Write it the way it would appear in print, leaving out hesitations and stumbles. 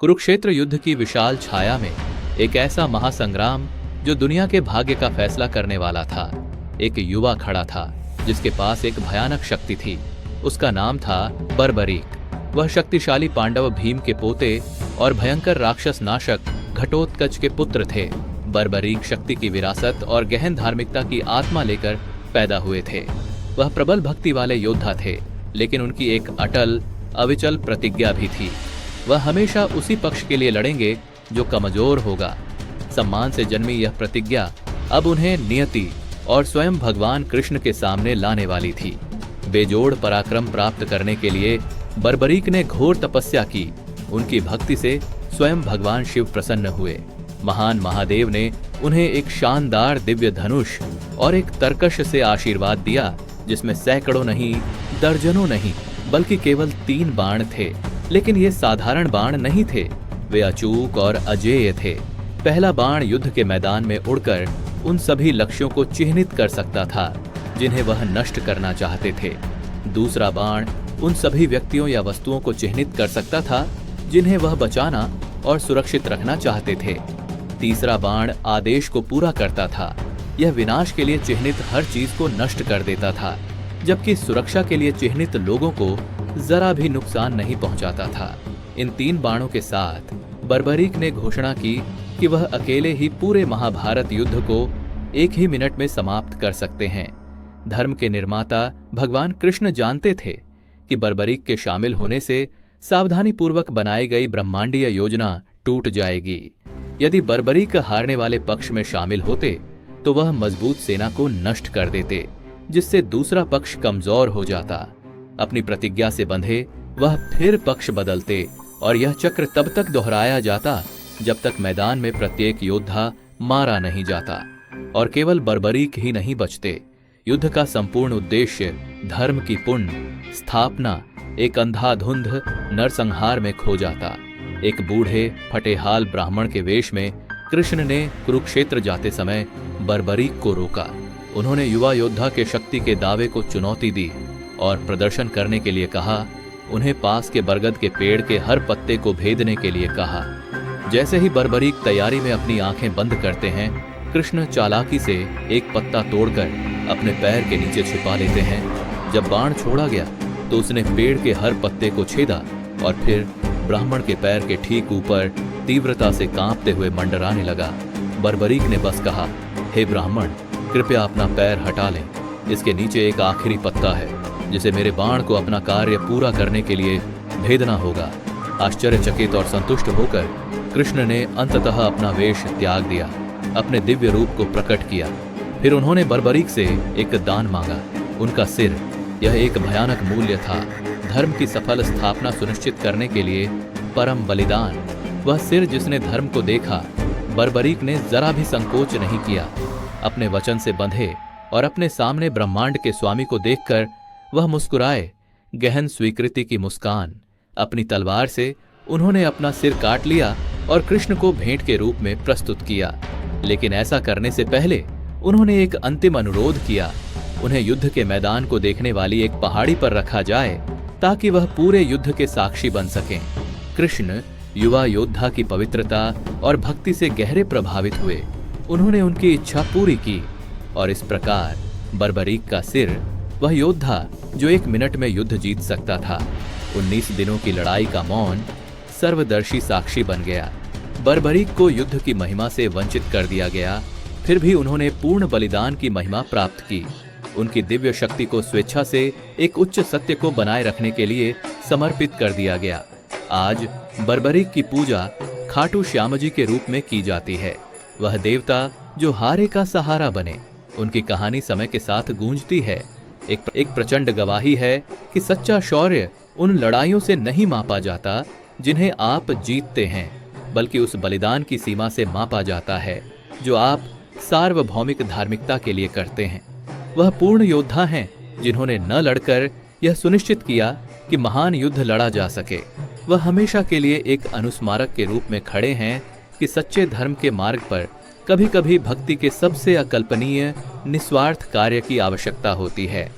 कुरुक्षेत्र युद्ध की विशाल छाया में एक ऐसा महासंग्राम जो दुनिया के भाग्य का फैसला करने वाला था। एक युवा खड़ा था जिसके पास एक भयानक शक्ति थी। उसका नाम था बर्बरीक। वह शक्तिशाली पांडव भीम के पोते और भयंकर राक्षस नाशक घटोत्कच के पुत्र थे। बर्बरीक शक्ति की विरासत और गहन धार्मिकता की आत्मा लेकर पैदा हुए थे। वह प्रबल भक्ति वाले योद्धा थे, लेकिन उनकी एक अटल अविचल प्रतिज्ञा भी थी। वह हमेशा उसी पक्ष के लिए लड़ेंगे जो कमजोर होगा। सम्मान से जन्मी यह प्रतिज्ञा अब उन्हें नियति और स्वयं भगवान कृष्ण के सामने लाने वाली थी। बेजोड़ पराक्रम प्राप्त करने के लिए बर्बरीक ने घोर तपस्या की। उनकी भक्ति से स्वयं भगवान शिव प्रसन्न हुए। महान महादेव ने उन्हें एक शानदार दिव्य धनुष और एक तरकश से आशीर्वाद दिया, जिसमें सैकड़ों नहीं, दर्जनों नहीं, बल्कि केवल 3 बाण थे। लेकिन ये साधारण बाण नहीं थे, वे अचूक और अजेय थे। पहला बाण युद्ध के मैदान में उड़कर उन सभी लक्ष्यों को चिह्नित कर सकता था जिन्हें वह नष्ट करना चाहते थे। दूसरा बाण उन सभी व्यक्तियों या वस्तुओं को चिह्नित कर सकता था जिन्हें वह बचाना और सुरक्षित रखना चाहते थे। तीसरा बाण आदेश को पूरा करता था। यह विनाश के लिए चिह्नित हर चीज को नष्ट कर देता था, जबकि सुरक्षा के लिए चिह्नित लोगों को जरा भी नुकसान नहीं पहुंचाता था। इन 3 बाणों के साथ बर्बरीक ने घोषणा की कि वह अकेले ही पूरे महाभारत युद्ध को 1 ही मिनट में समाप्त कर सकते हैं। धर्म के निर्माता भगवान कृष्ण जानते थे कि बर्बरीक के शामिल होने से सावधानी पूर्वक बनाई गई ब्रह्मांडीय योजना टूट जाएगी। यदि बर्बरीक हारने वाले पक्ष में शामिल होते तो वह मजबूत सेना को नष्ट कर देते, जिससे दूसरा पक्ष कमजोर हो जाता। अपनी प्रतिज्ञा से बंधे वह फिर पक्ष बदलते और यह चक्र तब तक दोहराया जाता जब तक मैदान में प्रत्येक योद्धा मारा नहीं जाता और केवल बर्बरीक ही नहीं बचते। युद्ध का संपूर्ण उद्देश्य धर्म की पुण्य स्थापना एक अंधाधुंध नरसंहार में खो जाता। एक बूढ़े फटेहाल ब्राह्मण के वेश में कृष्ण ने कुरुक्षेत्र जाते समय बर्बरीक को रोका। उन्होंने युवा योद्धा के शक्ति के दावे को चुनौती दी और प्रदर्शन करने के लिए कहा। उन्हें पास के बरगद के पेड़ के हर पत्ते को भेदने के लिए कहा। जैसे ही बर्बरीक तैयारी में अपनी आंखें बंद करते हैं, कृष्ण चालाकी से एक पत्ता तोड़कर अपने पैर के नीचे छिपा लेते हैं। जब बाण छोड़ा गया तो उसने पेड़ के हर पत्ते को छेदा और फिर ब्राह्मण के पैर के ठीक ऊपर तीव्रता से कांपते हुए मंडराने लगा। बर्बरीक ने बस कहा, हे ब्राह्मण, कृपया अपना पैर हटा लें। इसके नीचे एक आखिरी पत्ता है जिसे मेरे बाण को अपना कार्य पूरा करने के लिए भेदना होगा। आश्चर्यचकित और संतुष्ट होकर कृष्ण ने अंततः अपना वेश त्याग दिया, अपने दिव्य रूप को प्रकट किया। फिर उन्होंने बर्बरीक से एक दान मांगा, उनका सिर। यह एक भयानक मूल्य था, धर्म की सफल स्थापना सुनिश्चित करने के लिए परम बलिदान। वह सिर जिसने धर्म को देखा, बर्बरीक ने जरा भी संकोच नहीं किया। अपने वचन से बंधे और अपने सामने ब्रह्मांड के स्वामी को देखकर वह मुस्कुराए, गहन स्वीकृति की मुस्कान। अपनी तलवार से उन्होंने अपना सिर काट लिया और कृष्ण को भेंट के रूप में प्रस्तुत किया। लेकिन ऐसा करने से पहले उन्होंने एक अंतिम अनुरोध किया। उन्हें युद्ध के मैदान को देखने वाली एक पहाड़ी पर रखा जाए ताकि वह पूरे युद्ध के साक्षी बन सकें। कृष्ण युवा योद्धा की पवित्रता और भक्ति से गहरे प्रभावित हुए। उन्होंने उनकी इच्छा पूरी की और इस प्रकार बर्बरीक का सिर, वह योद्धा जो 1 मिनट में युद्ध जीत सकता था, 19 दिनों की लड़ाई का मौन सर्वदर्शी साक्षी बन गया। बर्बरीक को युद्ध की महिमा से वंचित कर दिया गया, फिर भी उन्होंने पूर्ण बलिदान की महिमा प्राप्त की। उनकी दिव्य शक्ति को स्वेच्छा से एक उच्च सत्य को बनाए रखने के लिए समर्पित कर दिया गया। आज बर्बरीक की पूजा खाटू श्याम जी के रूप में की जाती है। वह देवता जो हारे का सहारा बने। उनकी कहानी समय के साथ गूंजती है। एक प्रचंड गवाही है कि सच्चा शौर्य उन लड़ाइयों से नहीं मापा जाता जिन्हें आप जीतते हैं, बल्कि उस बलिदान की सीमा से मापा जाता है जो आप सार्वभौमिक धार्मिकता के लिए करते हैं। वह पूर्ण योद्धा हैं जिन्होंने न लड़कर यह सुनिश्चित किया कि महान युद्ध लड़ा जा सके। वह हमेशा के लिए एक अनुस्मारक के रूप में खड़े हैं कि सच्चे धर्म के मार्ग पर कभी कभी भक्ति के सबसे अकल्पनीय निस्वार्थ कार्य की आवश्यकता होती है।